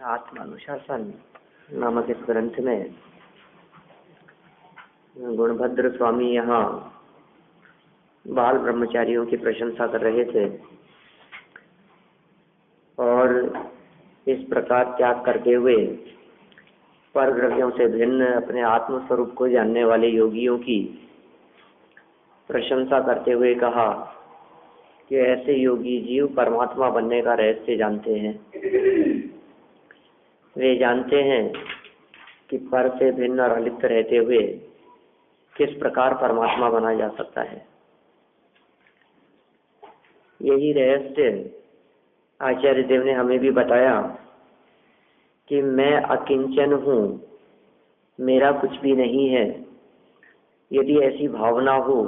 आत्मानुशासन नामक इस ग्रंथ में गुणभद्र स्वामी यहाँ बाल ब्रह्मचारियों की प्रशंसा कर रहे थे और इस प्रकार त्याग करते हुए पर द्रव्यों से भिन्न अपने आत्म स्वरूप को जानने वाले योगियों की प्रशंसा करते हुए कहा कि ऐसे योगी जीव परमात्मा बनने का रहस्य जानते हैं। वे जानते हैं कि पर से भिन्न और अलिप्त रहते हुए किस प्रकार परमात्मा बना जा सकता है। यही रहस्य आचार्य देव ने हमें भी बताया कि मैं अकिंचन हूँ, मेरा कुछ भी नहीं है। यदि ऐसी भावना हो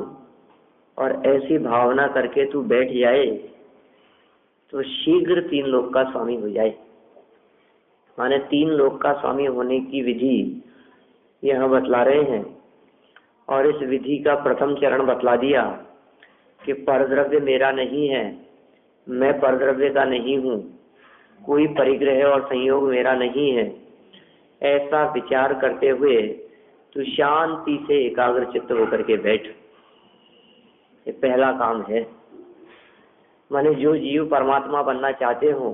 और ऐसी भावना करके तू बैठ जाए तो शीघ्र 3 लोक का स्वामी हो जाए। माने 3 लोक का स्वामी होने की विधि यह बतला रहे हैं और इस विधि का प्रथम चरण बतला दिया कि परद्रव्य मेरा नहीं है, मैं परद्रव्य का नहीं हूँ, कोई परिग्रह और संयोग मेरा नहीं है। ऐसा विचार करते हुए तू शांति से एकाग्र चित्त होकर के बैठ। ये पहला काम है। माने जो जीव परमात्मा बनना चाहते हो,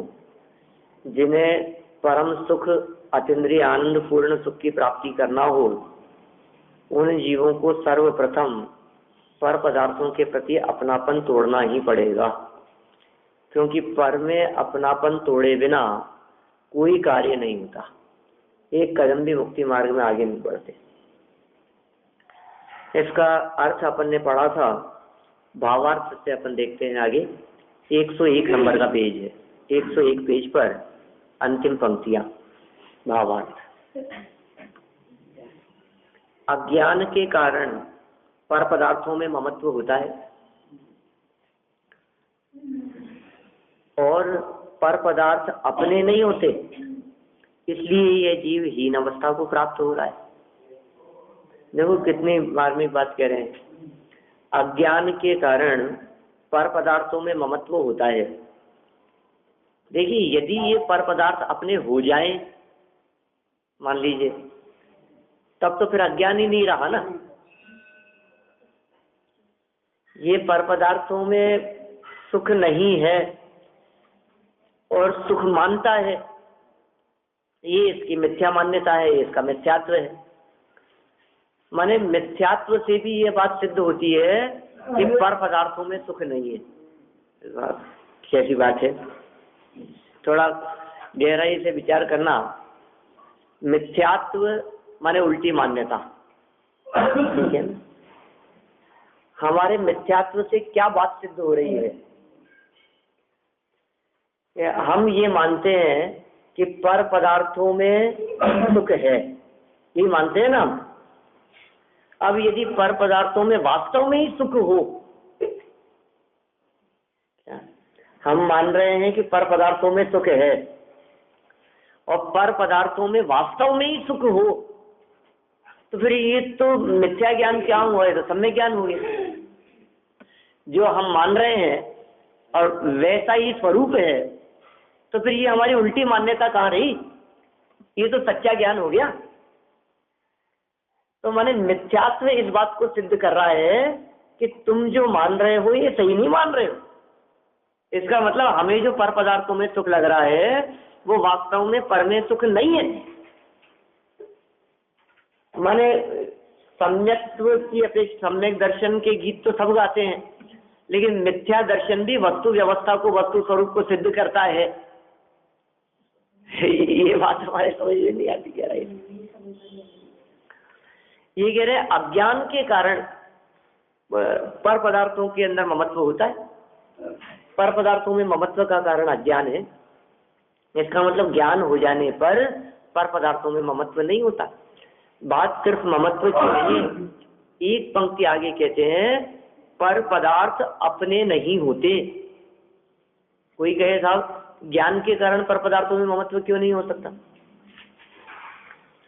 जिन्हें परम सुख अतीन्द्रिय आनंद पूर्ण सुख की प्राप्ति करना हो, उन जीवों को सर्वप्रथम पर पदार्थों के प्रति अपनापन तोड़ना ही पड़ेगा, क्योंकि पर में अपनापन तोड़े बिना कोई कार्य नहीं होता। एक कदम भी मुक्ति मार्ग में आगे नहीं बढ़ते। इसका अर्थ अपन ने पढ़ा था, भावार्थ से अपन देखते हैं आगे। 101 नंबर का पेज है, 101 पेज पर अंतिम पंक्तियां। भावार्थ, अज्ञान के कारण पर पदार्थों में ममत्व होता है और पर पदार्थ अपने नहीं होते, इसलिए यह जीव हीन अवस्था को प्राप्त हो रहा है। देखो कितनी मार्मिक बात कह रहे हैं। अज्ञान के कारण पर पदार्थों में ममत्व होता है। देखिए, यदि ये पर पदार्थ अपने हो जाए, मान लीजिए, तब तो फिर अज्ञान ही नहीं रहा ना। ये पर पदार्थों में सुख नहीं है और सुख मानता है, ये इसकी मिथ्या मान्यता है, इसका मिथ्यात्व है। माने मिथ्यात्व से भी ये बात सिद्ध होती है कि पर पदार्थों में सुख नहीं है। कैसी बात है, थोड़ा गहराई से विचार करना। मिथ्यात्व माने उल्टी मान्यता, ठीक है। हमारे मिथ्यात्व से क्या बात सिद्ध हो रही है? हम ये मानते हैं कि पर पदार्थों में सुख है, ये मानते हैं ना। अब यदि पर पदार्थों में वास्तव में ही सुख हो, हम मान रहे हैं कि पर पदार्थों में सुख है और पर पदार्थों में वास्तव में ही सुख हो, तो फिर ये तो मिथ्या ज्ञान क्या हुआ, है तो सम्यक ज्ञान हो गया। जो हम मान रहे हैं और वैसा ही स्वरूप है, तो फिर ये हमारी उल्टी मान्यता कहाँ रही? ये तो सच्चा ज्ञान हो गया। तो माने मिथ्यात्व इस बात को सिद्ध कर रहा है कि तुम जो मान रहे हो ये सही नहीं मान रहे हो। इसका मतलब हमें जो पर पदार्थों में सुख लग रहा है वो वास्तव में पर में सुख नहीं है। माने सम्यक्त्व की अपेक्षा सम्यक दर्शन के गीत तो सब गाते हैं, लेकिन मिथ्या दर्शन भी वस्तु व्यवस्था को, वस्तु स्वरूप को सिद्ध करता है। ये बात हमारे समझ में नहीं आती। कह रहा है ये कह रहे अज्ञान के कारण पर पदार्थों के अंदर ममत्व होता है। पर पदार्थों में ममत्व का कारण अज्ञान है। इसका मतलब ज्ञान हो जाने पर पदार्थों में ममत्व नहीं होता। बात सिर्फ ममत्व की नहीं। एक पंक्ति आगे कहते हैं पर पदार्थ अपने नहीं होते। कोई कहे साहब ज्ञान के कारण पर पदार्थों में ममत्व क्यों नहीं हो सकता?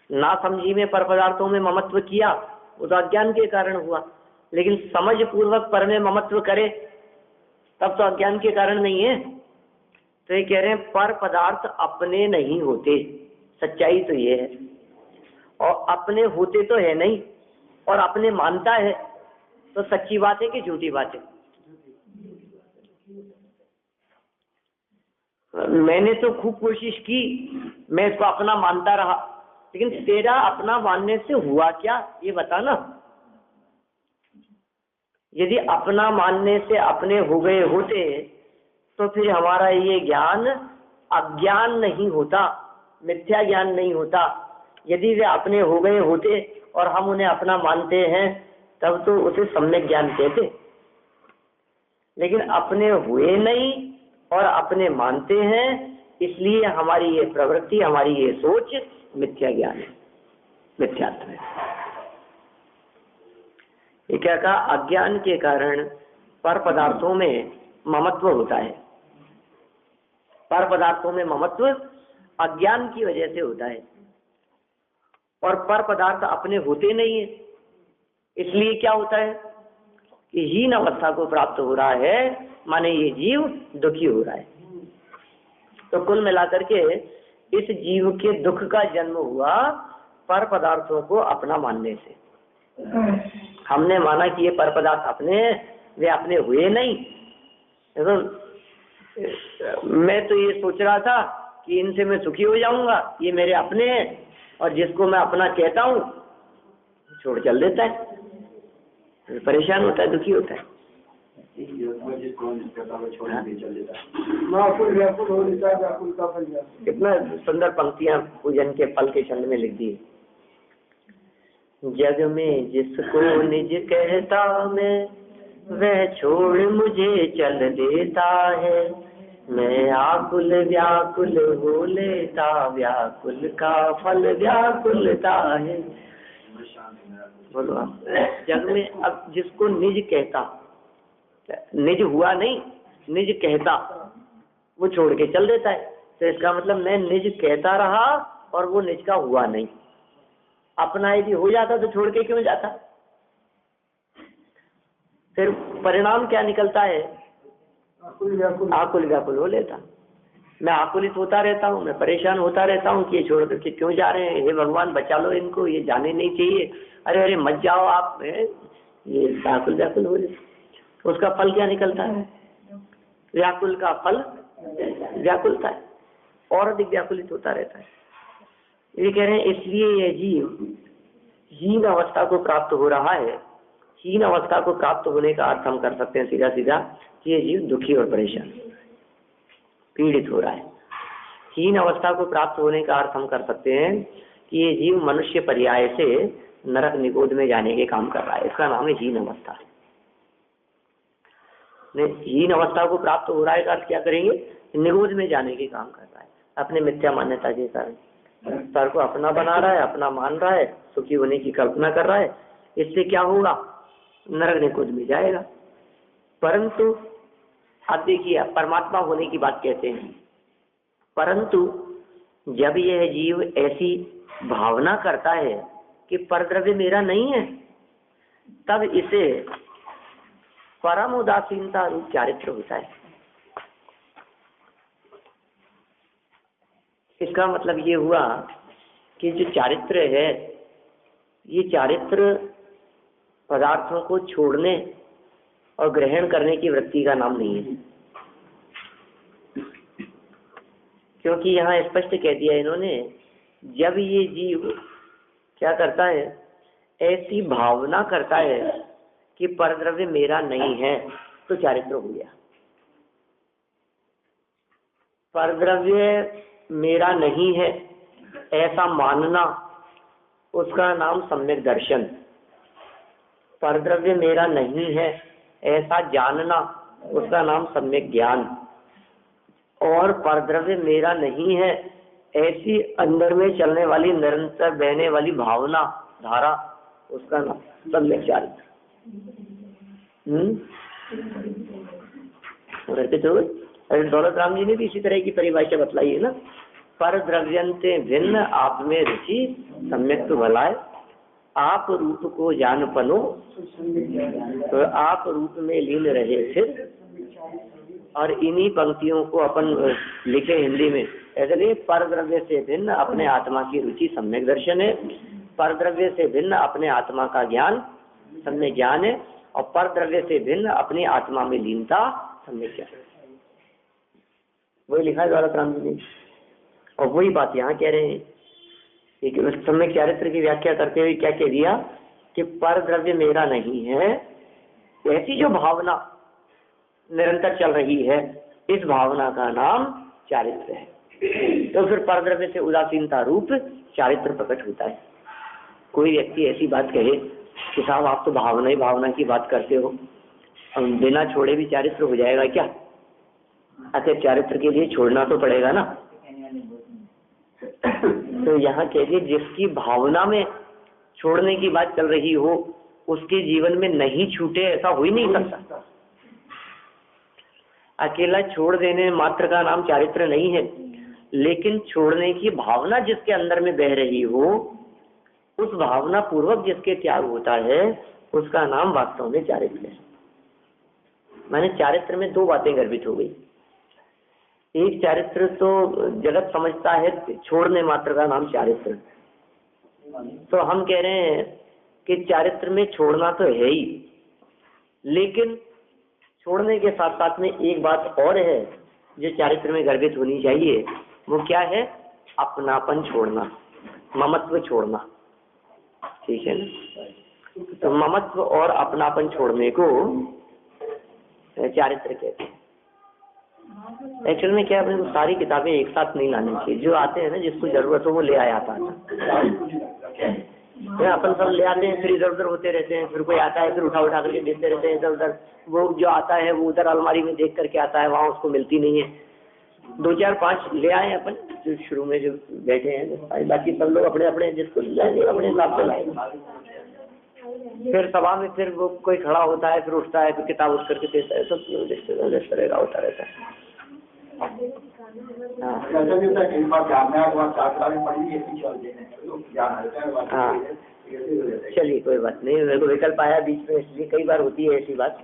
ना समझी में पर पदार्थों में ममत्व किया वो तो अज्ञान के कारण हुआ, लेकिन समझ पूर्वक पर में ममत्व करे तब तो अज्ञान के कारण नहीं है। तो ये कह रहे हैं पर पदार्थ अपने नहीं होते। सच्चाई तो ये है, और अपने होते तो है नहीं और अपने मानता है, तो सच्ची बात है कि झूठी बात है? मैंने तो खूब कोशिश की, मैं इसको अपना मानता रहा, लेकिन तेरा अपना मानने से हुआ क्या ये बता ना। यदि अपना मानने से अपने हो गए होते तो फिर हमारा ये ज्ञान अज्ञान नहीं होता, मिथ्या ज्ञान नहीं होता। यदि वे अपने हो गए होते और हम उन्हें अपना मानते हैं तब तो उसे सम्यक ज्ञान कहते। लेकिन अपने हुए नहीं और अपने मानते हैं, इसलिए हमारी ये प्रवृत्ति, हमारी ये सोच मिथ्या ज्ञान है, मिथ्यात्व है। ये क्या कहा? अज्ञान के कारण पर पदार्थों में ममत्व होता है। पर पदार्थों में ममत्व अज्ञान की वजह से होता है, और पर पदार्थ अपने होते नहीं है। इसलिए क्या होता है कि हीन अवस्था को प्राप्त हो रहा है, माने ये जीव दुखी हो रहा है। तो कुल मिलाकर के इस जीव के दुख का जन्म हुआ पर पदार्थों को अपना मानने से। हमने माना कि ये पर पदार्थ अपने, वे अपने हुए नहीं। तो मैं तो ये सोच रहा था कि इनसे मैं सुखी हो जाऊंगा, ये मेरे अपने हैं, और जिसको मैं अपना कहता हूँ छोड़ चल देता है, परेशान होता है, दुखी होता है। कितना सुंदर पंक्तियां पूजन के फल के छंद में लिख दी। जग में जिसको निज कहता मैं, वह छोड़ मुझे चल देता है। मैं आकुल व्याकुल हो लेता, व्याकुल का फल व्याकुलता है। बोलो आप। जग में अब जिसको निज कहता, निज हुआ नहीं, निज कहता, वो छोड़ के चल देता है। तो इसका मतलब मैं निज कहता रहा और वो निज का हुआ नहीं। अपना यदि हो जाता तो छोड़ के क्यों जाता? फिर परिणाम क्या निकलता है? आकुल व्याकुल हो लेता। मैं आकुलित होता रहता हूँ, मैं परेशान होता रहता हूँ कि ये छोड़ करके क्यों जा रहे हैं, हे भगवान बचा लो इनको, ये जाने नहीं चाहिए, अरे अरे मत जाओ आप। ये आकुल व्याकुल हो जाता। उसका फल क्या निकलता है? व्याकुल का फल व्याकुलता है, और अधिक व्याकुलित होता रहता है। ये कह रहे हैं इसलिए ये जीव हीन अवस्था को प्राप्त हो रहा है, हीन अवस्था को प्राप्त होने का अर्थ हम कर सकते हैं सीधा सीधा कि ये जीव दुखी और परेशान पीड़ित हो रहा है। हीन अवस्था को प्राप्त होने का अर्थ हम कर सकते हैं कि ये जीव मनुष्य पर्याय से नरक निगोद में जाने के काम कर रहा है, इसका नाम है हीन अवस्था। हीन अवस्था को प्राप्त हो रहा है का अर्थ क्या करेंगे, निगोद में जाने के काम कर रहा है अपने मिथ्या मान्यता के कारण। संसार को अपना बना रहा है, अपना मान रहा है, सुखी होने की कल्पना कर रहा है, इससे क्या होगा, नरक निगोद में जाएगा। परंतु आप देखिए, परमात्मा होने की बात कहते हैं, परंतु जब यह जीव ऐसी भावना करता है कि परद्रव्य मेरा नहीं है, तब इसे परम उदासीनता रूप चारित्र होता है। इसका मतलब ये हुआ कि जो चारित्र है, ये चारित्र पदार्थों को छोड़ने और ग्रहण करने की वृत्ति का नाम नहीं है, क्योंकि यहाँ स्पष्ट कह दिया इन्होंने, जब ये जीव क्या करता है, ऐसी भावना करता है कि परद्रव्य मेरा नहीं है, तो चारित्र हो गया। परद्रव्य मेरा नहीं है ऐसा मानना, उसका नाम सम्यक दर्शन। परद्रव्य मेरा नहीं है ऐसा जानना, उसका नाम सम्यक ज्ञान। और परद्रव्य मेरा नहीं है ऐसी अंदर में चलने वाली निरंतर बहने वाली भावना धारा, उसका नाम सम्यक चारित्र। दौलत राम जी ने भी इसी तरह की परिभाषा बतलाई है ना, पर द्रव्यंते भिन्न आप में रुचि सम्यक तो भलाए, आप रूप को जान पनो तो आप रूप में लीन रहे फिर। और इन्हीं पंक्तियों को अपन लिखे हिंदी में ऐसे लिए, पर द्रव्य से भिन्न अपने आत्मा की रुचि सम्यक दर्शन है, पर द्रव्य से भिन्न अपने आत्मा का ज्ञान सम्यक ज्ञान है, और पर द्रव्य से भिन्न अपनी आत्मा में लीनता सम्यक ज्ञान। वही लिखा है दौलत राम जी ने, और वही बात यहाँ कह रहे हैं कि सम्यक चारित्र की व्याख्या करते हुए क्या कह दिया कि पर द्रव्य मेरा नहीं है, ऐसी जो भावना निरंतर चल रही है, इस भावना का नाम चारित्र है। तो फिर पर द्रव्य से उदासीनता रूप चारित्र प्रकट होता है। कोई व्यक्ति ऐसी बात कहे कि साहब आप तो भावना ही भावना की बात करते हो, और बिना छोड़े भी चारित्र हो जाएगा क्या? अतः चारित्र के लिए छोड़ना तो पड़ेगा ना। तो यहाँ कहिए, जिसकी भावना में छोड़ने की बात चल रही हो, उसके जीवन में नहीं छूटे ऐसा हो ही नहीं सकता। अकेला छोड़ देने मात्र का नाम चारित्र नहीं है, लेकिन छोड़ने की भावना जिसके अंदर में बह रही हो, उस भावना पूर्वक जिसके त्याग होता है, उसका नाम वास्तव में चारित्र है। माने चारित्र में दो बातें गर्भित हो गई। एक चारित्र तो जगत समझता है छोड़ने मात्र का नाम चारित्र, तो हम कह रहे हैं कि चारित्र में छोड़ना तो है ही, लेकिन छोड़ने के साथ साथ में एक बात और है जो चारित्र में गर्भित होनी चाहिए। वो क्या है? अपनापन छोड़ना, ममत्व छोड़ना। ठीक है ना? तो ममत्व और अपनापन छोड़ने को चारित्र कहते हैं। एक्चुअल में क्या है, सारी किताबें एक साथ नहीं लानी चाहिए। जो आते हैं ना, जिसको जरूरत हो वो ले आया आता है। अपन सब ले आते हैं, फिर इधर उधर होते रहते हैं, फिर कोई आता है फिर उठा उठा करके देते रहते हैं इधर उधर। वो जो आता है वो उधर अलमारी में देख करके आता है, वहाँ उसको मिलती नहीं है। 2 4 5 ले आए अपन, जो शुरू में जो बैठे हैं, बाकी सब लोग अपने अपने जिसको लाएंगे अपने हिसाब से लाएंगे। फिर सभा में फिर वो कोई खड़ा होता है, फिर उठता है, फिर किताब उठ करके देता है, सब तरह होता रहता है। हाँ, चलिए कोई बात नहीं, मेरे को विकल्प आया बीच में, इसलिए कई बार होती है ऐसी बात।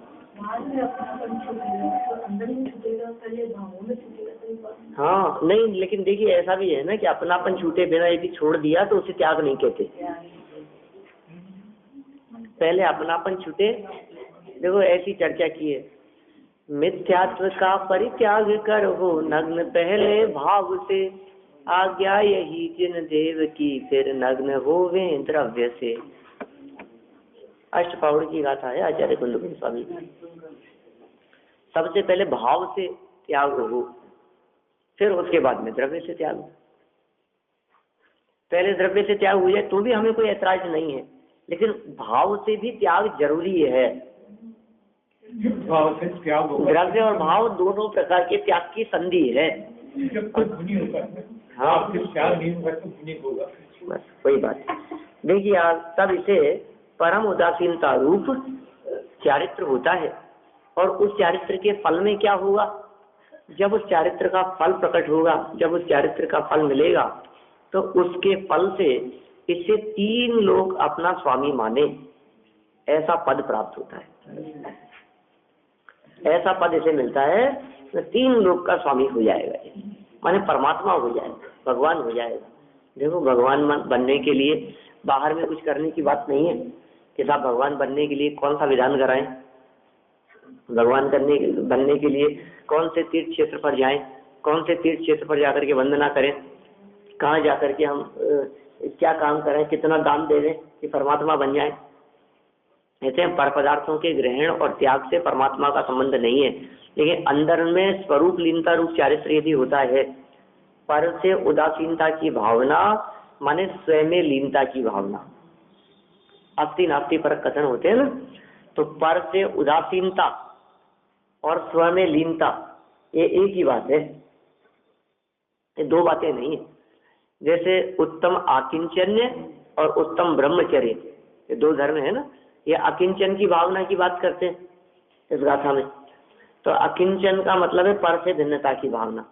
हाँ नहीं, लेकिन देखिए ऐसा भी है ना कि अपनापन छूटे बिना यदि छोड़ दिया तो उसे त्याग नहीं कहते। पहले अपनापन छूटे। देखो ऐसी चर्चा की है, मिथ्यात्व का परित्याग कर हो नग्न पहले भाव से, आज्ञा यही जिन देव की, फिर नग्न होवे द्रव्य से। अष्टपाउड़ की गाथा है आचार्य कुंद गोस्वामी की। सबसे पहले भाव से त्याग हो, फिर उसके बाद में द्रव्य से त्याग हो। पहले द्रव्य से त्याग हो जाए तो भी हमें कोई ऐतराज नहीं है, लेकिन भाव से भी त्याग जरूरी है। भाव से त्याग होगा। द्रव्य और भाव दोनों प्रकार के त्याग की संधि है। जब तक गुनी होगा, हाँ, त्याग नहीं होगा तो गुनी होगा। बस वही बात। देखिए आज तब इसे परम उदासीनता रूप चारित्र होता है, और उस चारित्र के फल में क्या होगा? जब उस चारित्र का फल प्रकट होगा, जब उस चारित्र का फल मिलेगा, तो उसके फल से इसे 3 लोग अपना स्वामी माने, ऐसा पद प्राप्त होता है। ऐसा पद इसे मिलता है तो 3 लोग का स्वामी हो जाएगा, माने परमात्मा हो जाएगा, भगवान हो जाएगा। देखो, भगवान बनने के लिए बाहर में कुछ करने की बात नहीं है कि साहब भगवान बनने के लिए कौन सा विधान कराएं, भगवान बनने के लिए कौन से तीर्थ क्षेत्र पर जाएं, कौन से तीर्थ क्षेत्र पर जाकर के वंदना करें, कहाँ जाकर के हम क्या काम करें, कितना दान दे दें कि परमात्मा बन जाए। ऐसे पर पदार्थों के ग्रहण और त्याग से परमात्मा का संबंध नहीं है, लेकिन अंदर में स्वरूप लीनता रूप चारित्र यदि होता है, पर से उदासीनता की भावना माने स्वयं में लीनता की भावना। अस्ति नास्ति पर कथन होते हैं ना, तो पर से उदासीनता और स्वयं में लीनता ये एक ही बात है, ये 2 बातें नहीं है। जैसे उत्तम आकिंचन्य और उत्तम ब्रह्मचर्य, ये 2 धर्म है ना। ये अकिंचन की भावना की बात करते हैं इस गाथा में, तो अकिंचन का मतलब है पर से भिन्नता की भावना,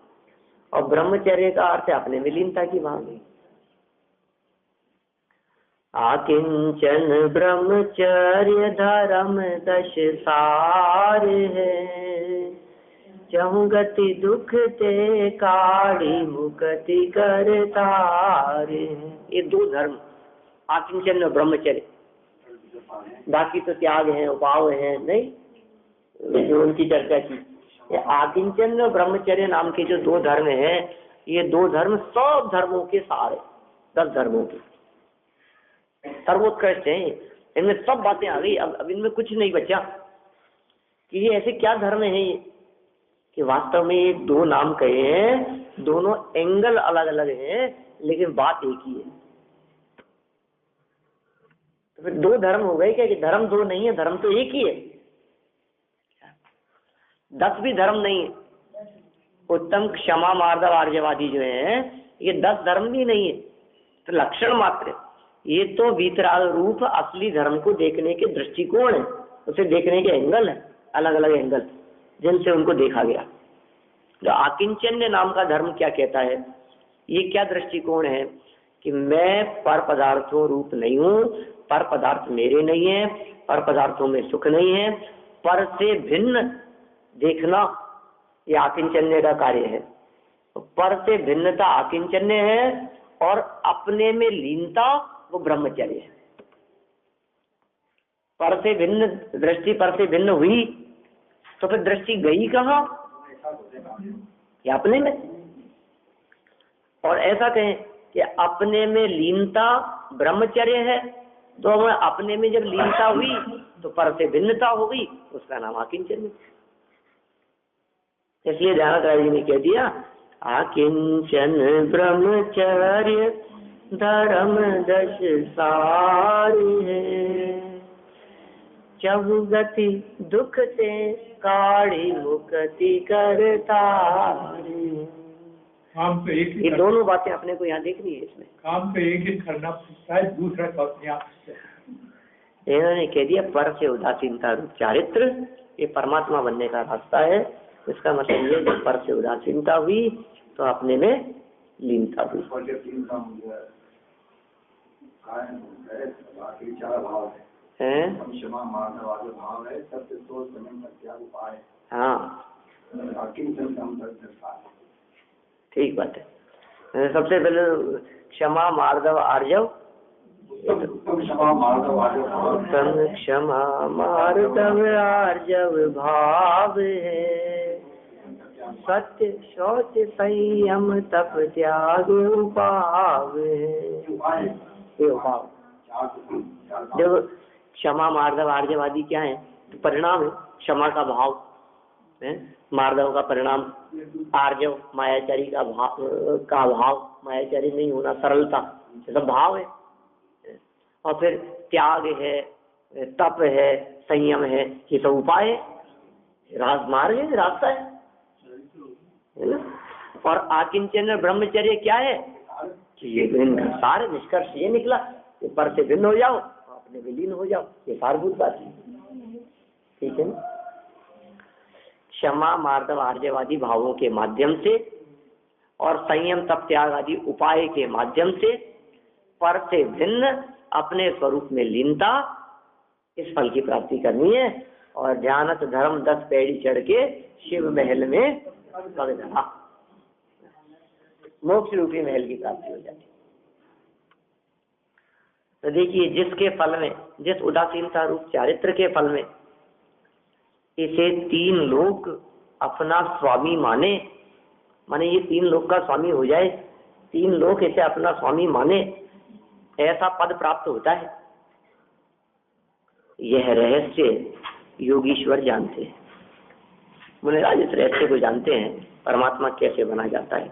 और ब्रह्मचर्य का अर्थ है अपने में लीनता की भावना। आकिंचन ब्रह्मचर्य धर्म 10 सार है, चहु गति दुख ते काढ़ी मुक्ति करतार। ये 2 धर्म, आकिंचन और ब्रह्मचर्य। बाकी तो त्याग है, उपाव है, नहीं जो उनकी चर्चा की। ये आकिंचन और ब्रह्मचर्य नाम के जो 2 धर्म हैं, ये 2 धर्म सब धर्मों के सार है, 10 धर्मों के सर्वोत्कृष्ट हैं। इनमें सब बातें आ गई। अब इनमें कुछ नहीं बचा कि ये ऐसे क्या धर्म है ये, कि वास्तव में ये 2 नाम कहे हैं, दोनों एंगल अलग अलग हैं, लेकिन बात एक ही है। तो फिर 2 धर्म हो गए क्या? कि धर्म 2 नहीं है, धर्म तो एक ही है। 10 भी धर्म नहीं है। उत्तम क्षमा मार्दव आर्यवादी जो है, ये 10 धर्म भी नहीं है, तो लक्षण मात्र। ये तो वीतराग रूप असली धर्म को देखने के दृष्टिकोण है, उसे देखने के एंगल है, अलग अलग एंगल जिनसे उनको देखा गया। जो आकिंचन्य नाम का धर्म क्या कहता है? ये क्या दृष्टिकोण है कि मैं पर पदार्थों रूप नहीं हूँ, पर पदार्थ मेरे नहीं है, पर पदार्थों में सुख नहीं है, पर से भिन्न देखना ये आकिंचन्य का कार्य है। पर से भिन्नता आकिंचन्य है, और अपने में लीनता वो ब्रह्मचर्य है। पर से भिन्न दृष्टि पर से भिन्न हुई तो फिर दृष्टि गई कहाँ? या अपने में। और ऐसा कहें कि अपने में लीनता ब्रह्मचर्य है, तो मैं अपने में जब लीनता हुई तो पर से भिन्नता हो गई, उसका नाम आकिंचन। इसलिए ध्यानाचार्य जी ने कह दिया आकिंचन ब्रह्मचर्य धर्म 10 सार है, चहु गति दुख से काढ़ी मुक्ति करतार। काम तो एक ही, ये दोनों बातें अपने को यहाँ देखनी है। इसमें काम तो एक ही करना पड़ता है, दूसरा इन्होंने कह दिया पर से उदासीनता रूप चारित्र ये परमात्मा बनने का रास्ता है। इसका मतलब ये जब पर से उदासीनता हुई तो अपने में लीनता हुई। हाँ ठीक बात है। सबसे पहले क्षमा मार्दव आर्जव, क्षमा मार्दव आर्जव भाव है, सत्य शौच संयम तप त्याग उपाव। ये उपाव देखो, क्षमा मार्दव आर्यवादी क्या है, परिणाम है क्षमा का भाव है, मार्दव का परिणाम आर्जव मायाचारी का भाव, मायाचारी नहीं होना, सरलता, ये सब भाव है। और फिर त्याग है, तप है, संयम है, ये सब उपाय है, मार्ग है, रास्ता है ना। और आकिंचन ब्रह्मचर्य क्या है कि ये सारे निष्कर्ष ये निकला कि पर से भिन्न हो जाओ, अपने विलीन हो जाओ, ये सारभूत बात है। ठीक है ना। क्षमा मार्दव आर्यवादी भावों के माध्यम से और संयम तप त्याग आदि उपाय के माध्यम से पर से भिन्न अपने स्वरूप में लीनता, इस फल की प्राप्ति करनी है। और ध्यानत धर्म 10 पैड़ी चढ़ के शिव महल में पग धरा, मोक्ष रूपी महल की प्राप्ति हो जाती। तो देखिए, जिसके फल में, जिस उदासीनता रूप चारित्र के फल में इसे 3 लोक अपना स्वामी माने ये 3 लोक का स्वामी हो जाए, 3 लोक इसे अपना स्वामी माने, ऐसा पद प्राप्त होता है। यह रहस्य योगीश्वर जानते हैं। मुनिराज इस रहस्य को जानते हैं, परमात्मा कैसे बना जाता है।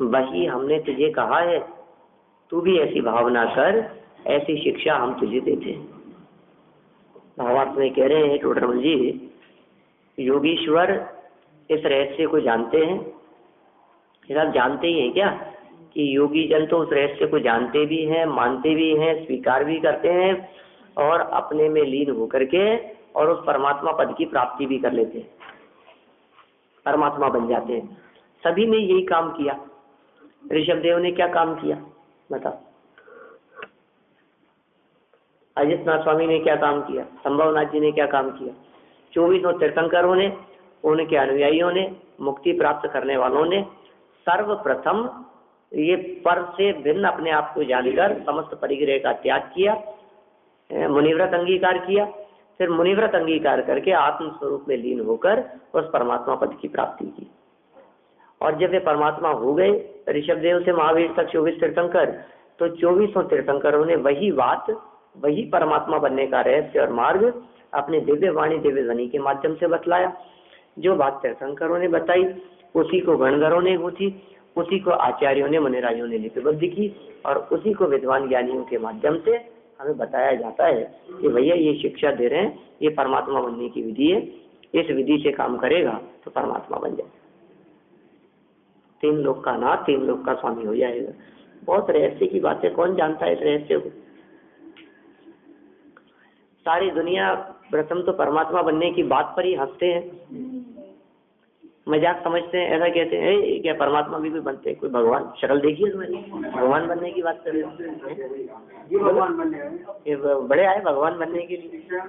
वही हमने तुझे कहा है, तू भी ऐसी भावना कर, ऐसी शिक्षा हम तुझे देते हैं। भावार्थ में कह रहे हैं टोडरमल जी, योगीश्वर इस रहस्य को जानते हैं। आप जानते ही हैं क्या कि योगी जन तो उस रहस्य को जानते भी हैं, मानते भी हैं, स्वीकार भी करते हैं और अपने में लीन होकर के और उस परमात्मा पद की प्राप्ति भी कर लेते हैं, परमात्मा बन जाते हैं। सभी ने यही काम किया। ऋषभदेव ने क्या काम किया बताओ? अजितनाथ स्वामी ने क्या काम किया? संभवनाथ जी ने क्या काम किया? 24 तीर्थंकरों ने, उनके अनुयायियों ने, मुक्ति प्राप्त करने वालों ने सर्वप्रथम ये पर से भिन्न अपने आप को जानकर समस्त परिग्रह का त्याग किया, मुनिव्रत अंगीकार किया। फिर मुनिव्रत अंगीकार करके आत्म स्वरूप में लीन होकर उस परमात्मा पद की प्राप्ति की। और जब वे परमात्मा हो गए, ऋषभदेव से महावीर तक 24 तीर्थंकर, तो 24 तीर्थंकरों ने वही बात, वही परमात्मा बनने का रहस्य और मार्ग अपने दिव्य वाणी दिव्य ध्वनि के माध्यम से बतलाया। जो बात तीर्थंकरों ने बताई उसी को गणधरों ने गूंथी, उसी को आचार्यों ने मुनिराजों ने लिपिबद्ध की और उसी को विद्वान ज्ञानियों के माध्यम से हमें बताया जाता है कि भैया ये शिक्षा दे रहे हैं, ये परमात्मा बनने की विधि है, इस विधि से काम करेगा तो परमात्मा बन जाएगा, 3 लोक का नाथ, 3 लोक का स्वामी हो जाएगा। बहुत रहस्य की बात है, कौन जानता है इस रहस्य को? सारी दुनिया प्रथम तो परमात्मा बनने की बात पर ही हंसते हैं, मजाक समझते हैं, ऐसा कहते हैं क्या परमात्मा भी बनते हैं? कोई भगवान शक्ल देखिए तुम्हें, भगवान बनने की बात कर रहे हैं? ये बड़े आए भगवान बनने के लिए।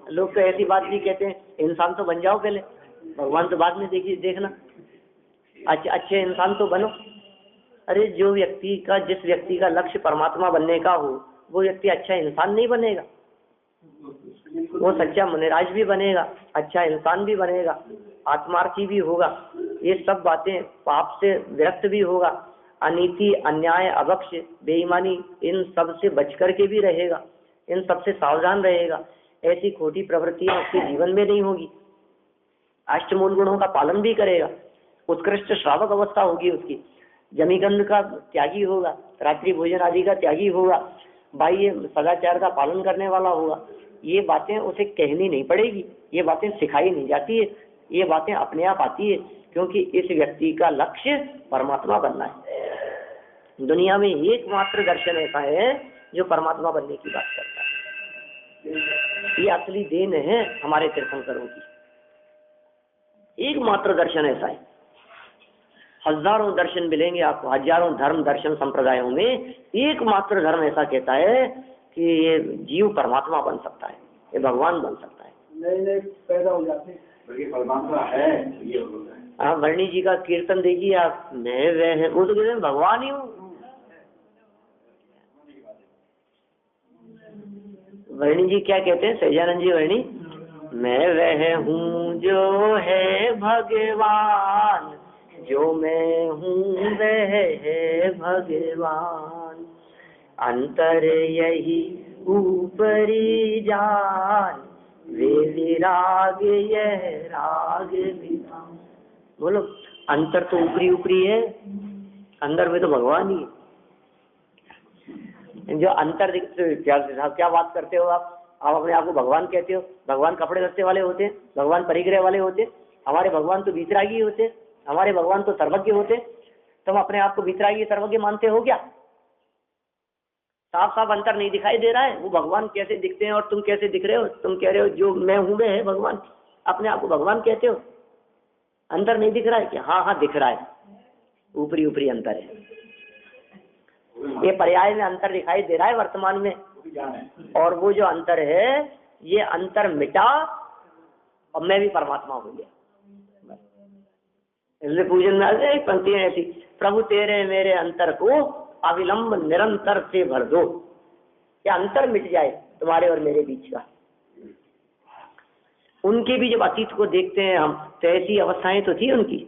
लोग तो ऐसी बात भी कहते हैं, इंसान तो बन जाओ पहले, भगवान तो बाद में देखिए देखना, अच्छे इंसान तो बनो। अरे जो व्यक्ति का, जिस व्यक्ति का लक्ष्य परमात्मा बनने का हो, वो व्यक्ति अच्छा इंसान नहीं बनेगा, वो सच्चा मुनिराज भी बनेगा, अच्छा इंसान भी बनेगा, आत्मार्थी भी होगा, ये सब बातें, पाप से विरक्त भी होगा, अनीति अन्याय अभक्ष बेईमानी इन सब से बच करके भी रहेगा, इन सब से सावधान रहेगा, ऐसी खोटी प्रवृत्तियां उसके जीवन में नहीं होगी, अष्टमूल गुणों का पालन भी करेगा, उत्कृष्ट श्रावक अवस्था होगी उसकी, जमीगंध का त्यागी होगा, रात्रि भोजन आदि का त्यागी होगा, बाह्य सदाचार का पालन करने वाला होगा। ये बातें उसे कहनी नहीं पड़ेगी, ये बातें सिखाई नहीं जाती है, ये बातें अपने आप आती है, क्योंकि इस व्यक्ति का लक्ष्य परमात्मा बनना है। दुनिया में एकमात्र दर्शन ऐसा है जो परमात्मा बनने की बात करता है। ये असली देन है हमारे तीर्थंकरों की, एकमात्र दर्शन ऐसा है। हजारों दर्शन मिलेंगे आपको, हजारों धर्म दर्शन संप्रदायों में, एकमात्र धर्म ऐसा कहता है कि ये जीव परमात्मा बन सकता है, ये भगवान बन सकता है। नए पैदा हो जाते हैं, परमात्मा है ये होता है। आप वर्णी जी का कीर्तन देखिए आप, मैं वह है, वो तो कहते हैं भगवान ही हूँ। वर्णी जी क्या कहते हैं, सहजानंद जी वर्णी, मैं वह हूँ जो है भगवान, जो मैं हूँ वह है भगवान, अंतर यही ऊपरी जान, वे विराग यह राग विधान। बोलो, अंतर तो ऊपरी ऊपरी है, अंदर में तो भगवान ही है। जो अंतर क्या बात करते हो आप अपने आप को भगवान कहते हो? भगवान कपड़े रखते वाले होते हैं, भगवान परिग्रह वाले होते, हमारे भगवान तो बीतरागी होते, हमारे भगवान तो सर्वज्ञ होते। तुम अपने आप को बीतरागी सर्वज्ञ मानते हो क्या? साफ साफ अंतर नहीं दिखाई दे रहा है? वो भगवान कैसे दिखते हैं और तुम कैसे दिख रहे हो? तुम कह रहे हो जो मैं हूं वह है भगवान, अपने आप को भगवान कहते हो। अंतर नहीं दिख रहा है क्या? हाँ हाँ दिख रहा है, ऊपरी ऊपरी अंतर है। ये पर्याय में अंतर दिखाई दे रहा है वर्तमान में, और वो जो अंतर है ये अंतर मिटा और मैं भी परमात्मा हो गया। इसलिए पूजन में आते पंक्तियां ऐसी, प्रभु तेरे मेरे अंतर को अविलंब निरंतर से भर दो। क्या अंतर मिट जाए तुम्हारे और मेरे बीच का। उनके भी जब अतीत को देखते हैं हम, तो ऐसी अवस्थाएं तो थी उनकी।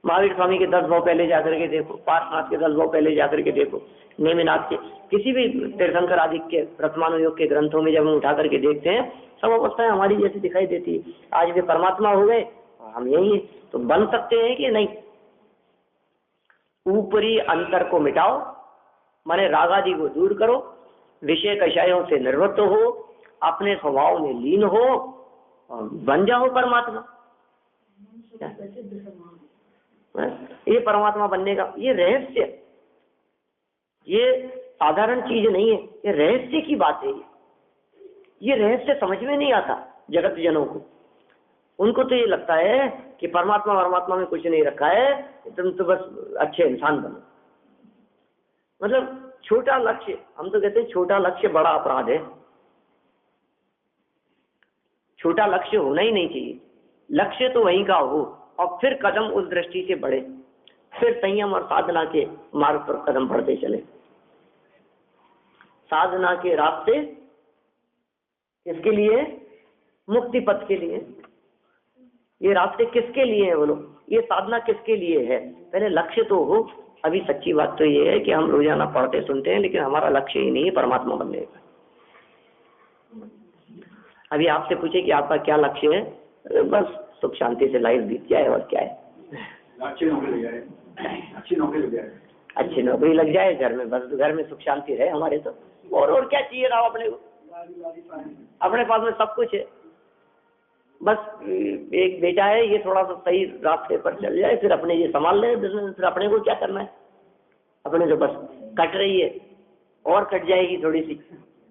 महावीर स्वामी के 10 भाव पहले जाकर के देखो, पार्श्वनाथ के 10 भाव पहले जाकर के देखो, नेमिनाथ के, किसी भी तीर्थंकर आदि के प्रथमानुयोग के ग्रंथों में जब हम उठा करके देखते हैं, सब अवस्थाएं हमारी जैसी दिखाई देती है। आज वे परमात्मा हो गए, हम यही है, तो बन सकते हैं कि नहीं? ऊपरी अंतर को मिटाओ, माने रागादि को दूर करो, विषय कषायों से निर्वृत्त हो, अपने स्वभाव में लीन हो और बन जाओ परमात्मा। ये परमात्मा बनने का ये रहस्य, ये साधारण चीज नहीं है, ये रहस्य की बात है। ये रहस्य समझ में नहीं आता जगत जनों को। उनको तो ये लगता है कि परमात्मा में कुछ नहीं रखा है, तुम तो बस अच्छे इंसान बनो। मतलब छोटा लक्ष्य, हम तो कहते हैं छोटा लक्ष्य बड़ा अपराध है। छोटा लक्ष्य होना ही नहीं चाहिए, लक्ष्य तो वहीं का हो और फिर कदम उस दृष्टि से बढ़े, फिर संयम और साधना के मार्ग पर कदम बढ़ते चले। साधना के रास्ते किसके लिए? मुक्ति पथ के लिए। ये रास्ते किसके लिए है बोलो? ये साधना किसके लिए है? पहले लक्ष्य तो हो। अभी सच्ची बात तो ये है कि हम रोजाना पढ़ते सुनते हैं, लेकिन हमारा लक्ष्य ही नहीं है परमात्मा बनने का। अभी आपसे पूछे कि आपका क्या लक्ष्य है, बस सुख शांति से लाइफ बीत जाए, और क्या है? अच्छी नौकरी लग जाए, अच्छी नौकरी लग जाए, अच्छी नौकरी लग जाए, घर में बस घर में सुख शांति रहे हमारे। तो और क्या चाहिए रहा अपने को? अपने पास में सब कुछ है, बस एक बेटा है, ये थोड़ा सा सही रास्ते पर चल जाए, फिर अपने ये संभाल ले बिजनेस, फिर अपने को क्या करना है? अपने तो बस कट रही है और कट जाएगी थोड़ी सी,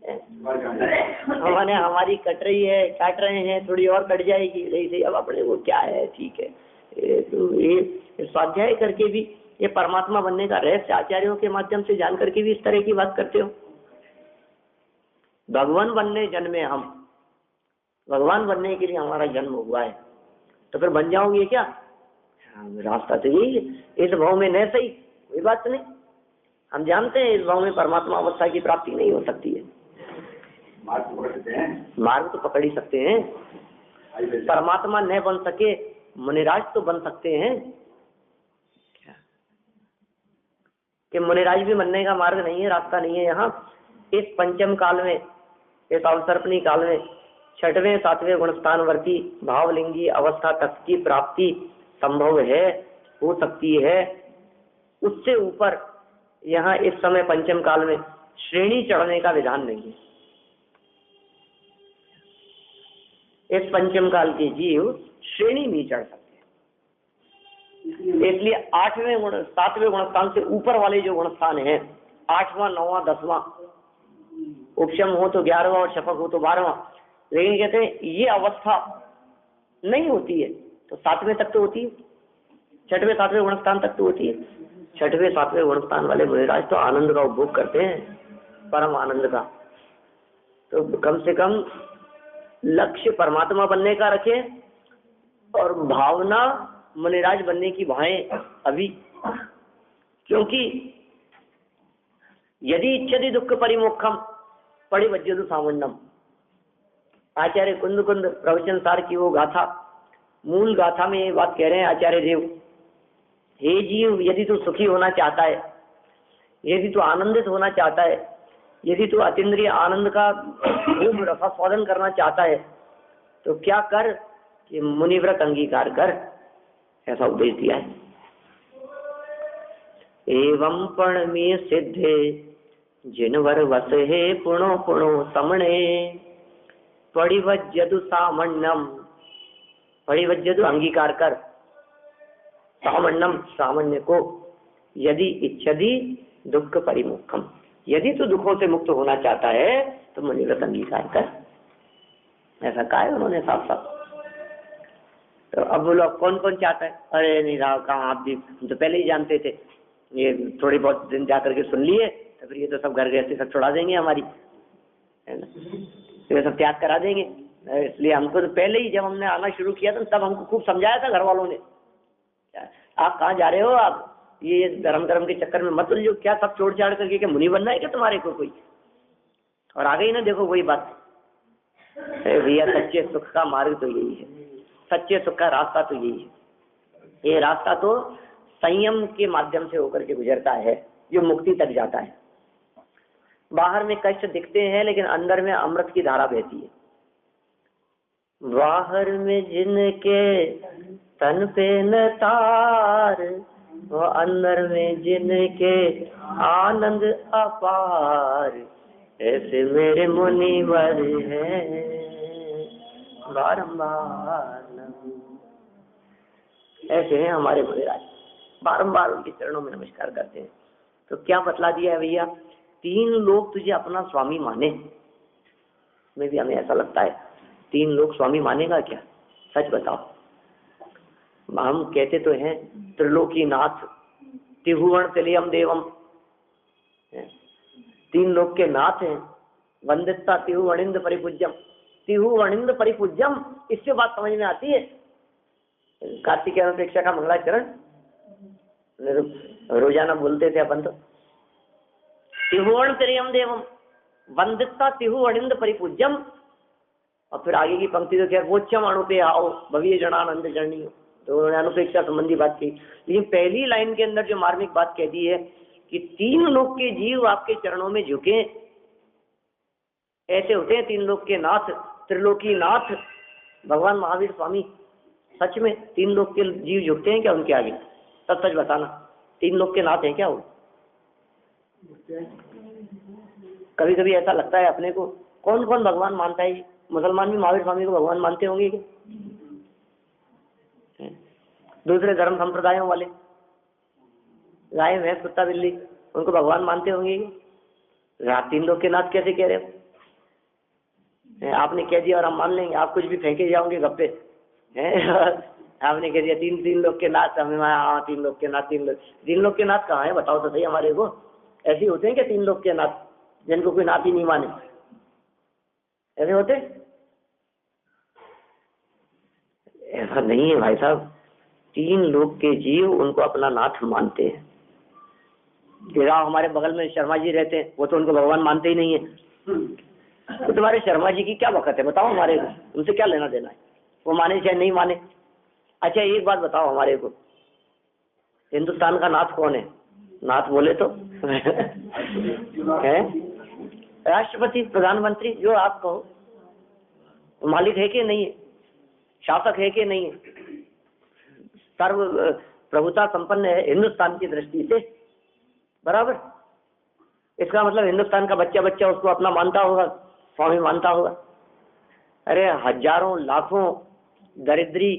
मैंने हमारी कट रही है, काट रहे हैं, थोड़ी और कट जाएगी ऐसे। अब अपने को क्या है? ठीक है, तो ये स्वाध्याय करके भी ये परमात्मा बनने का रहस्य आचार्यों के माध्यम से जान करके भी इस तरह की बात करते हो। भगवान बनने जन्मे हम, भगवान बनने के लिए हमारा जन्म हुआ है, तो फिर बन जाओगे क्या? रास्ता तो यही है, इस भाव में न सही कोई बात नहीं। हम जानते हैं इस भाव में परमात्मा अवस्था की प्राप्ति नहीं हो सकती है। मार्ग तो पकड़ ही सकते हैं। परमात्मा न बन सके, मुनिराज तो बन सकते हैं। कि मुनिराज भी बनने का मार्ग नहीं है, रास्ता नहीं है। यहाँ इस पंचम काल में, इस अवसर्पणी काल में 6वें 7वें गुणस्थानवर्ती भावलिंगी अवस्था तक की प्राप्ति संभव है, हो सकती है। उससे ऊपर यहाँ इस समय पंचम काल में श्रेणी चढ़ने का विधान नहीं है। इस पंचम काल के जीव श्रेणी नहीं चढ़ सकते, इसलिए 8वें गुण 7वें गुणस्थान से ऊपर वाले जो गुणस्थान है, 8वां 9वां 10वां, उपशम हो तो 11वां और शफक हो तो 12वां, लेकिन कहते हैं ये अवस्था नहीं होती है तो 7वें तक तो होती है, 6वें 7वें गुणस्थान तक तो होती है। 6वें 7वें गुणस्थान वाले मुनिराज तो आनंद का उपभोग करते हैं, परम आनंद का। तो कम से कम लक्ष्य परमात्मा बनने का रखें और भावना मुनिराज बनने की भाएं अभी, क्योंकि यदि इच्छति दुख परिमोक्षम परिवज्यतु सामुंडम, आचार्य कुंद प्रवचन सार की वो गाथा, मूल गाथा में ये बात कह रहे हैं आचार्य देव हे जीव, यदि तू सुखी होना चाहता है, यदि तू आनंदित होना चाहता है, यदि तू अतीन्द्रिय आनंद का खूब रसास्वादन करना चाहता है, तो क्या कर कि मुनिव्रत अंगीकार कर, ऐसा उपदेश दिया है। एवं पण में सिद्धे जिनवर वस है पुणो पुणो समणे परिवज्जदु सामण्यम, परिवज्जदु अंगीकार कर, सामण्यम सामान्य को, यदि इच्छति दुख परिमुखम, यदि तू दुखों से मुक्त होना चाहता है तो मुनिव्रत अंगीकार कर, ऐसा कहा है उन्होंने साफ साफ। तो अब बोलो कौन कौन चाहता है? अरे नहीं राव, कहाँ आप भी, हम तो पहले ही जानते थे, ये थोड़ी बहुत दिन जा करके सुन लिए तो फिर ये तो सब घर गृहस्थी सब छुड़ा देंगे हमारी, है ना, ये सब त्याग करा देंगे। इसलिए हमको तो पहले ही जब हमने आना शुरू किया था तब हमको खूब समझाया था घर वालों ने, आप कहाँ जा रहे हो, आप ये धर्म के चक्कर में मत उलझो, क्या सब छोड़ छाड़ करके क्या मुनि बनना है क्या तुम्हारे को कोई? और आ गई ना, देखो वही बात भैया, सच्चे सुख का मार्ग तो यही है, सच्चे सुख का रास्ता तो यही है। ये रास्ता तो संयम के माध्यम से होकर के गुजरता है, जो मुक्ति तक जाता है। बाहर में कष्ट दिखते हैं लेकिन अंदर में अमृत की धारा बहती है। बाहर में जिनके तन पे न तार, वो अंदर में जिनके आनंद अपार, ऐसे मेरे मुनिवर हैं बारंबार, ऐसे हैं हमारे मुनिराज, बारंबार उनके चरणों में नमस्कार करते हैं। तो क्या बतला दिया है भैया, 3 लोग तुझे अपना स्वामी माने, में भी हमें ऐसा लगता है 3 लोग स्वामी मानेगा क्या? सच बताओ, हम कहते तो हैं त्रिलोकीनाथ त्रिभुवन तिलयम देवम, 3 लोग के नाथ हैं, वंदिता तिहुवणिंद परिपूज्यम, तिहुवणिंद परिपूज्यम, इससे बात समझ में आती है। कार्तिक अनुप्रेक्षा का मंगलाचरण रोजाना बोलते थे अपन तो, तिहुवण तिलयम देवम वंदिता तिहुवणिंद परिपूज्यम, और फिर आगे की पंक्ति तो क्या, वोच्चम अणुपे आओ भव्य जनानंद जर्नी, तो उन्होंने अनुपेक्षा संबंधी बात की। लेकिन पहली लाइन के अंदर जो मार्मिक बात कह दी है कि 3 लोक के जीव आपके चरणों में झुके, ऐसे होते हैं 3 लोक के नाथ, त्रिलोकी नाथ भगवान महावीर स्वामी। सच में 3 लोक के जीव झुकते हैं क्या उनके आगे? तब सच बताना, 3 लोक के नाथ हैं क्या वो? कभी कभी ऐसा लगता है अपने को, कौन कौन भगवान मानता है? मुसलमान भी महावीर स्वामी को भगवान मानते होंगे क्या? दूसरे धर्म संप्रदायों वाले गाय भैंस कुत्ता बिल्ली उनको भगवान मानते होंगे क्या? आप 3 लोग के नाथ कैसे कह रहे हो? आपने कह दिया और हम मान लेंगे, आप कुछ भी फेंके जाओगे गप्पे हैं। आपने कह दिया 3 लोग के नाथ, हमें 3 लोग के नाथ, 3 लोग के नाथ कहाँ है बताओ तो सही हमारे को। ऐसे होते हैं क्या 3 लोग के नाथ जिनको कोई नाथ ही नहीं माने? ऐसे होते? ऐसा नहीं है भाई साहब, 3 लोग के जीव उनको अपना नाथ मानते हैं। हमारे बगल में शर्मा जी रहते हैं, वो तो उनको भगवान मानते ही नहीं है। तो तुम्हारे शर्मा जी की क्या वक़्त है बताओ हमारे को, उनसे क्या लेना देना है, वो माने चाहे नहीं माने। अच्छा एक बात बताओ हमारे को, हिंदुस्तान का नाथ कौन है? नाथ बोले तो है राष्ट्रपति, प्रधानमंत्री, जो आप कहो। मालिक है कि नहीं है? शासक है कि नहीं है? सर्व प्रभुता संपन्न है हिंदुस्तान की दृष्टि से, बराबर। इसका मतलब हिंदुस्तान का बच्चा बच्चा उसको अपना मानता होगा, स्वामी मानता होगा। अरे हजारों लाखों दरिद्री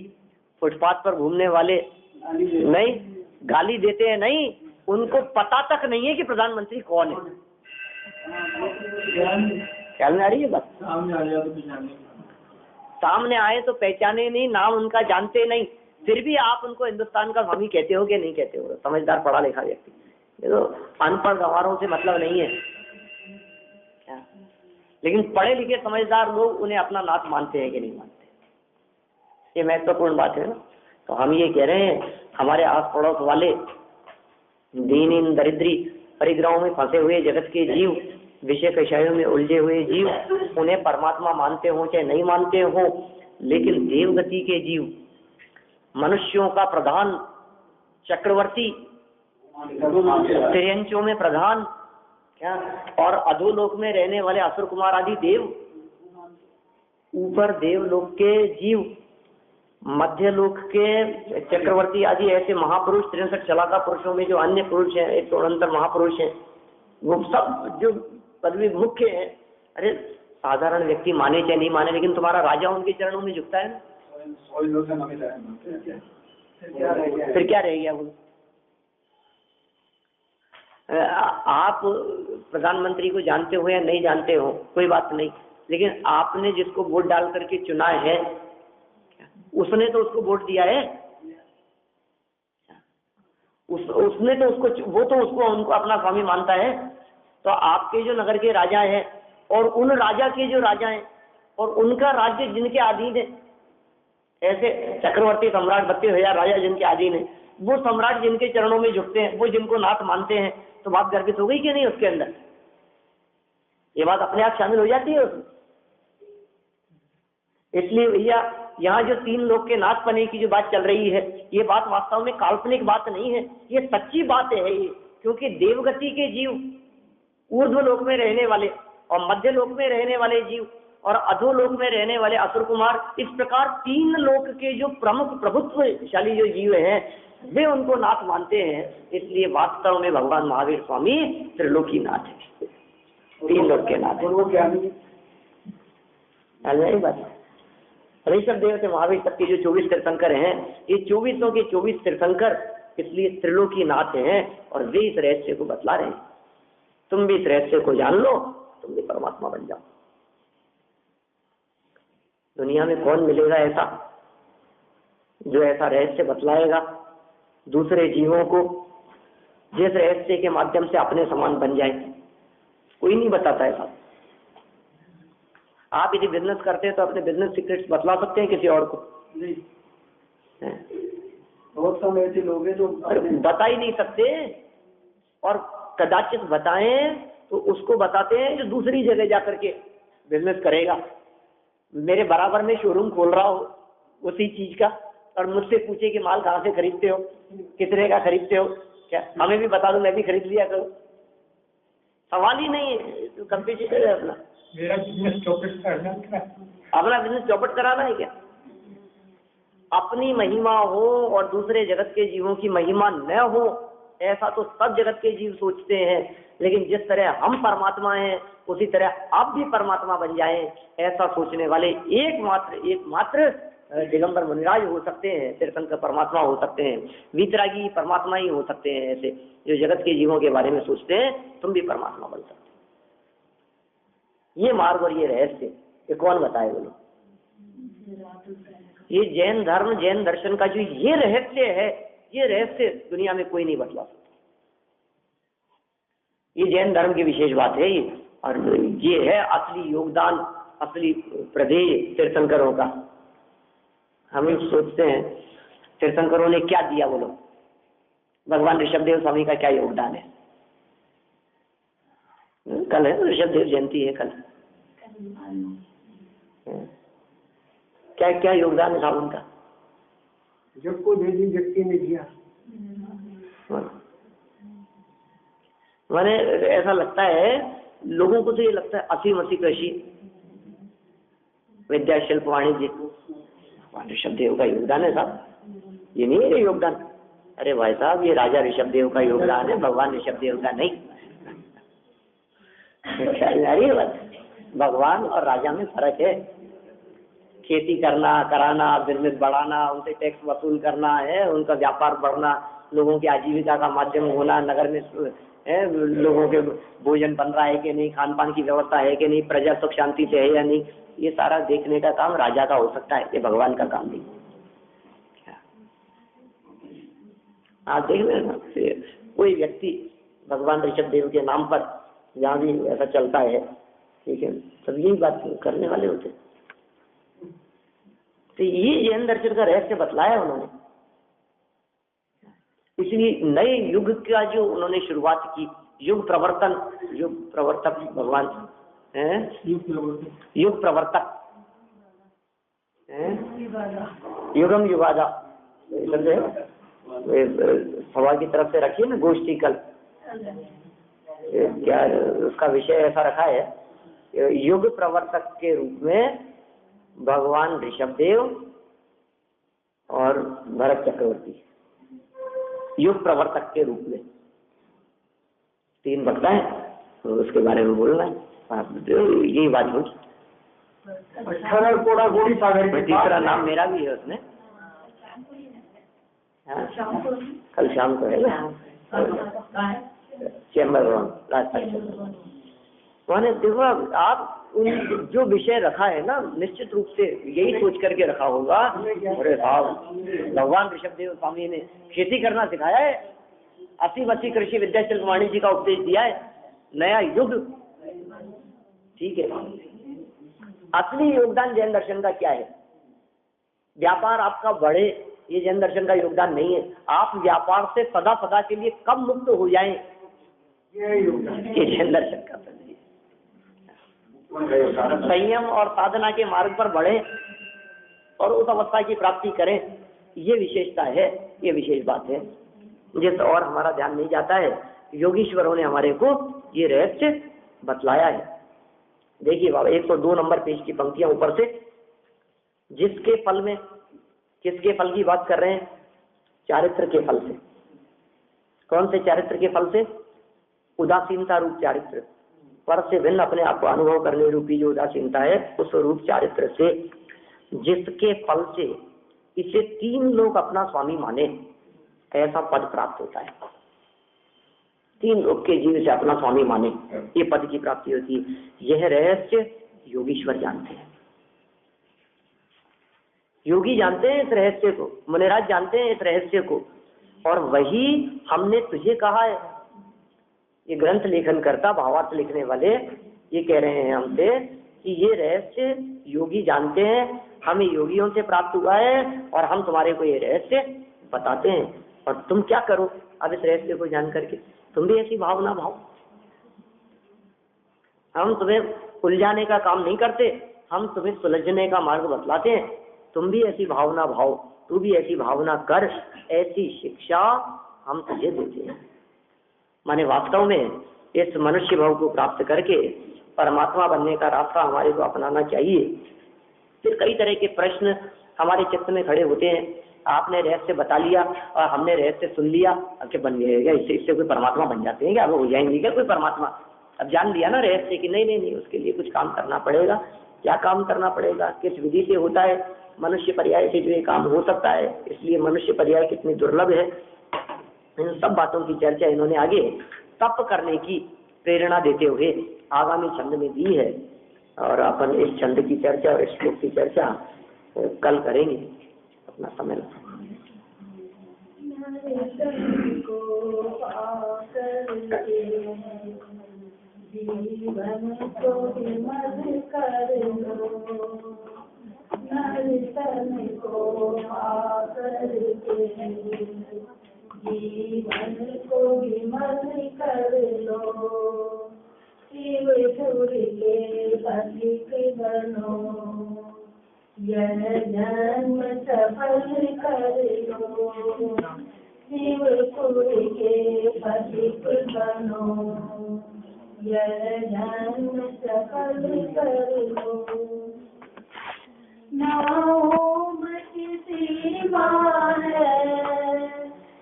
फुटपाथ पर घूमने वाले नहीं गाली देते हैं, नहीं उनको पता तक नहीं है कि प्रधानमंत्री कौन है। ख्याल में आ रही है बात? सामने आए तो पहचाने नहीं, नाम उनका जानते नहीं, फिर भी आप उनको हिंदुस्तान का स्वामी कहते हो कि नहीं कहते हो? समझदार पढ़ा लिखा व्यक्ति, देखो अनपढ़ गंवारों से मतलब नहीं है क्या, लेकिन पढ़े लिखे समझदार लोग उन्हें अपना नाथ मानते हैं कि नहीं मानते, ये महत्वपूर्ण बात है ना। तो हम ये कह रहे हैं हमारे आस पड़ोस वाले दीन दरिद्री परिग्रहों में फंसे हुए जगत के जीव, विषय कषायों में उलझे हुए जीव, उन्हें परमात्मा मानते हो चाहे नहीं मानते हो, लेकिन देवगति के जीव, मनुष्यों का प्रधान चक्रवर्ती, तिर्यंचों में प्रधान, क्या, और अधोलोक में रहने वाले असुर कुमार आदि देव, ऊपर देवलोक के जीव, मध्य लोक के चक्रवर्ती आदि ऐसे महापुरुष, 63 चलाका पुरुषों में जो अन्य पुरुष हैं, 169 महापुरुष हैं, वो सब जो पदवी मुख्य है। अरे साधारण व्यक्ति माने चाहे नहीं माने, लेकिन तुम्हारा राजा उनके चरणों में झुकता है ना, फिर क्या रह गया वो? आप प्रधानमंत्री को जानते हो या नहीं जानते हो कोई बात नहीं, लेकिन आपने जिसको वोट डाल करके चुना है, उसने तो उसको वोट दिया है, उसने तो उसको, वो तो उसको उनको अपना स्वामी मानता है। तो आपके जो नगर के राजा हैं और उन राजा के जो राजा हैं और उनका राज्य जिनके अधीन है, ऐसे चक्रवर्ती सम्राट 32,000 राजा जिनके अधीन है, वो सम्राट जिनके चरणों में झुकते हैं, वो जिनको नाथ मानते हैं, तो बात गर्भित हो गई कि नहीं उसके अंदर? ये बात अपने आप शामिल हो जाती है उसमें। इसलिए भैया यहाँ जो 3 लोग के नाथ पने की जो बात चल रही है, ये बात वास्तव में काल्पनिक बात नहीं है, ये सच्ची बात है ये। क्योंकि देवगति के जीव, ऊर्ध्व लोक में रहने वाले और मध्य लोक में रहने वाले जीव और अधोलोक में रहने वाले असुर कुमार, इस प्रकार 3 लोक के जो प्रमुख प्रभुत्वशाली जो जीव हैं, वे उनको नाथ मानते हैं। इसलिए वास्तव में भगवान महावीर स्वामी त्रिलोकी नाथ है, 3 लोक के नाथ है। बात ऋषभ देव से महावीर तक के जो 24 तीर्थंकर हैं, ये 24 के 24 तीर्थंकर इसलिए त्रिलोकी नाथ हैं और वे इस रहस्य को बतला रहे हैं। तुम भी इस रहस्य को जान लो, तुम भी परमात्मा बन जाओ। दुनिया में कौन मिलेगा ऐसा जो ऐसा रहस्य बतलाएगा दूसरे जीवों को, जिस रहस्य के माध्यम से अपने समान बन जाए? कोई नहीं बताता है साहब। आप यदि बिजनेस करते हैं तो अपने बिजनेस सीक्रेट्स बतला सकते हैं किसी और को? नहीं। बहुत सारे ऐसे लोग हैं जो बता ही नहीं सकते, और कदाचित बताएं तो उसको बताते हैं जो दूसरी जगह जाकर के बिजनेस करेगा। मेरे बराबर में शोरूम खोल रहा हो उसी चीज का, और मुझसे पूछे कि माल कहाँ से खरीदते हो, कितने का खरीदते हो, क्या हमें भी बता दो, मैं भी खरीद लिया करूँ। सवाल ही नहीं है, तो कंपटीशन है अपना। मेरा बिजनेस चौपट करना, अपना बिजनेस चौपट कराना है क्या? अपनी महिमा हो और दूसरे जगत के जीवों की महिमा न हो, ऐसा तो सब जगत के जीव सोचते हैं। लेकिन जिस तरह हम परमात्मा हैं उसी तरह आप भी परमात्मा बन जाएं, ऐसा सोचने वाले एकमात्र दिगंबर मुनिराज हो सकते हैं, तीर्थंकर परमात्मा हो सकते हैं, वीतरागी परमात्मा ही हो सकते हैं। ऐसे जो जगत के जीवों के बारे में सोचते हैं, तुम भी परमात्मा बन सकते हो। ये मार्ग और ये रहस्य ये कौन बताए बोलो? ये जैन धर्म, जैन दर्शन का जो ये रहस्य है, ये रहस्य दुनिया में कोई नहीं बतला सकता। ये जैन धर्म की विशेष बात है ये, और ये है असली योगदान, असली प्रदेय तीर्थंकरों का। हम लोग सोचते हैं तीर्थंकरों ने क्या दिया बोलो, भगवान ऋषभदेव स्वामी का क्या योगदान है? कल है ऋषभदेव जयंती है कल, क्या क्या योगदान था उनका? जब को दे दी व्यक्ति ने दिया। मैंने ऐसा लगता है लोगों को, तो ये लगता है असीम कृषि विद्या शिल्प वाणिज्य ऋषभदेव का योगदान है साहब, ये नहीं है योगदान। अरे भाई साहब, ये राजा ऋषभदेव का योगदान है, भगवान ऋषभदेव का नहीं। भगवान और राजा में फर्क है। खेती करना, कराना, बिजनेस बढ़ाना, उनसे टैक्स वसूल करना है, उनका व्यापार बढ़ना, लोगों की आजीविका का माध्यम होना, नगर में लोगों के भोजन बन रहा है कि नहीं, खान पान की व्यवस्था है कि नहीं, प्रजा सुख शांति से है या नहीं, ये सारा देखने का काम राजा का हो सकता है, ये भगवान का काम नहीं। आप देख लेना, कोई व्यक्ति भगवान ऋषभदेव के नाम पर जहाँ भी ऐसा चलता है, ठीक है, सब यही बात करने वाले होते। तो ये जैन दर्शन का रहस्य बतलाया उन्होंने। इसलिए नए युग का जो उन्होंने शुरुआत की, युग प्रवर्तक भगवान है, युग प्रवर्तक है, युगम युगादा, समझे? सभा की तरफ से रखी है ना गोष्ठी कल, क्या उसका विषय ऐसा रखा है, युग प्रवर्तक के रूप में भगवान ऋषभदेव और भरत चक्रवर्ती, युग प्रवर्तक के रूप में 3 वक्ता है, तो उसके बारे में बोलना है। यही बात होगी। तीसरा नाम मेरा भी है उसमें। हाँ, कल शाम को है ना चैम्बर मैंने देखो, आप उन जो विषय रखा है ना, निश्चित रूप से यही सोच करके रखा होगा, अरे साहब भगवान ऋषभदेव स्वामी ने खेती करना सिखाया है, 80 कृषि विद्या शिल्पवाणी जी का उपदेश दिया है, नया युग। ठीक है, असली योगदान जैन दर्शन का क्या है? व्यापार आपका बढ़े, ये जैन दर्शन का योगदान नहीं है। आप व्यापार से सदा सदा के लिए कब मुक्त हो जाएं, ये जैन दर्शन का संयम और साधना के मार्ग पर बढ़े और उस अवस्था की प्राप्ति करें, ये विशेषता है, ये विशेष बात है जिस और हमारा ध्यान नहीं जाता है। योगीश्वरों ने हमारे को ये रहस्य बतलाया है। देखिए बाबा 102 नंबर पेज की पंक्तियां ऊपर से, जिसके फल में, किसके फल की बात कर रहे हैं? चारित्र के फल से। कौन से चारित्र के फल से? उदासीनता रूप चारित्र, पर से भिन्न अपने आप को अनुभव करने रूपी जो उदासीनता है, उस रूप चारित्र से, जिसके फल से इसे 3 लोग अपना स्वामी माने, ऐसा पद प्राप्त होता है। 3 लोग के जीव से अपना स्वामी माने, ये पद की प्राप्ति होती है। यह रहस्य योगीश्वर जानते हैं, योगी जानते हैं इस रहस्य को, मुनिराज जानते हैं इस रहस्य को, और वही हमने तुझे कहा है। ये ग्रंथ लेखन करता, भावार्थ लिखने वाले ये कह रहे हैं हमसे कि ये रहस्य योगी जानते हैं, हमें योगियों से प्राप्त हुआ है और हम तुम्हारे को ये रहस्य बताते हैं। और तुम क्या करो अब इस रहस्य को जान करके? तुम भी ऐसी भावना भाव। हम तुम्हें उलझाने का काम नहीं करते, हम तुम्हें सुलझने का मार्ग बतलाते हैं। तुम भी ऐसी भावना भाव, तू भी ऐसी भावना कर, ऐसी शिक्षा हम तुझे देते हैं। माने वास्तव में इस मनुष्य भाव को प्राप्त करके परमात्मा बनने का रास्ता हमारे को अपनाना चाहिए। फिर कई तरह के प्रश्न हमारे चित्त में खड़े होते हैं। आपने रहस्य बता लिया और हमने रहस्य सुन लिया, अब क्या बन गया? इससे कोई परमात्मा बन जाते हैं क्या? अब हो जाएंगे क्या कोई परमात्मा? अब जान लिया ना रहस्य कि नहीं, उसके लिए कुछ काम करना पड़ेगा। क्या काम करना पड़ेगा? किस विधि से होता है? मनुष्य पर्याय से जो ये काम हो सकता है, इसलिए मनुष्य पर्याय कितनी दुर्लभ है, इन सब बातों की चर्चा इन्होंने आगे तप करने की प्रेरणा देते हुए आगामी छंद में दी है। और अपन इस छंद की चर्चा और इस श्लोक की चर्चा कल करेंगे। अपना समय लगा। जीवन को विमल कर लो, नर्तन को आकर के जीवन को विमल कर लो, शिवपुर के पथिक बनो, यह जन्म सफल कर लो, शिवपुर के पथिक बनो, यह जन्म सफल कर लो। ना उम्र की सीमा है,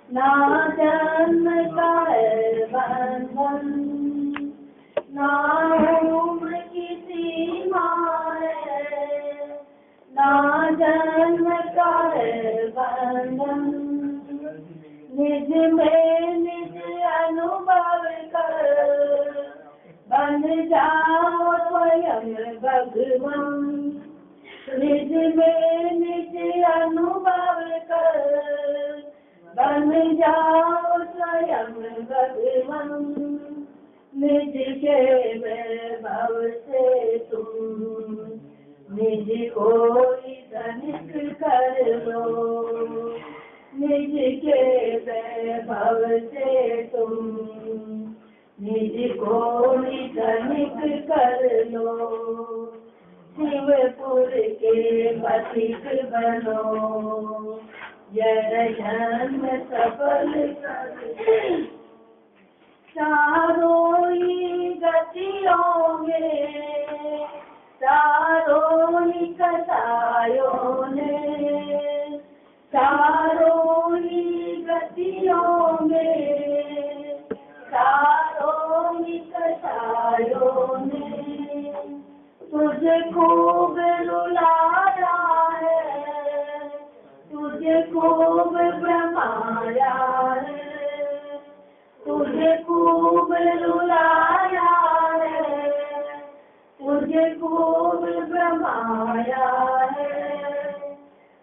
ना जन्म का है बंधन, ना उम्र की सीमा है, ना जन्म का है बंधन, निज में निज अनुभव कर बन जाओ स्वयं भगवान, निज में निज अनुभव कर बन जाओ स्वयं भगवान, निज के वैभव से तुम निज को धनिक कर लो, निज के वैभव से तुम निज को धनिक कर लो, शिवपुर के पथिक बनो, यह जन्म सफल कर लो। चारों ही गतियों में, चारों ही कथाओं ने, चारों ही गतियों में, चारों ही कथाओं ने तुझे खूब रुलाया है, तुझे खूब भ्रमाया है, तुझे खूब रुलाया है, तुझे खूब भ्रमाया है।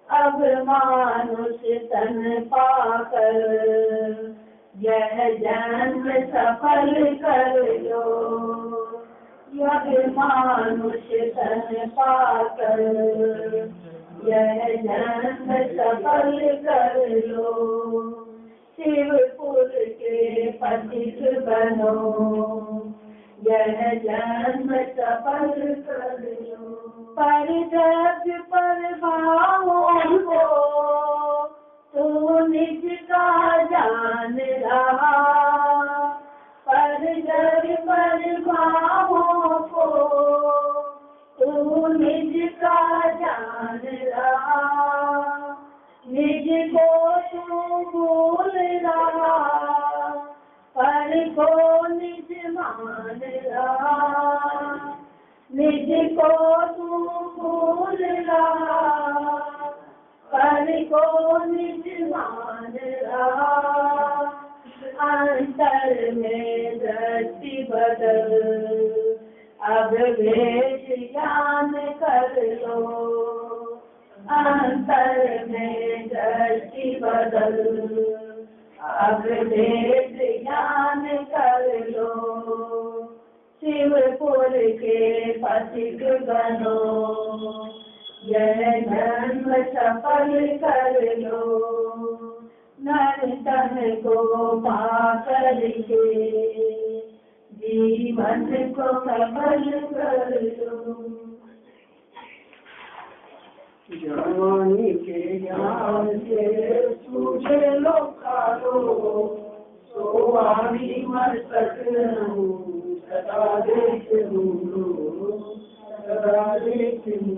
अब मानुष तन पाकर यह जन्म सफल कर लो। अब मानुष तन पाकर यह जन्म सफल कर लो। शिवपुर के पथिक बनो, यह जन्म सफल कर लो। पर जग पर भावों को तू निज का जान रहा, पर जग पर भावों को तू निज का जान रहा। निज को तू भूल रहा, पर को निज मान रहा। निज को तू भूल रहा, पर को निज मान रहा। अंतर में दृष्टि बदल, अब भेद ज्ञान कर लो। अंतर में दृष्टि बदल, अब भेद ज्ञान कर लो। शिवपुर के पथिक बनो, यह जन्म सफल कर लो। नर तन को पाकर के जीवन को सफल कर लो। ज्ञानी के ज्ञान से सूझे लोकारो, सो वाणी मस्तक रहूं, सदा देखूं, सदा देखूं।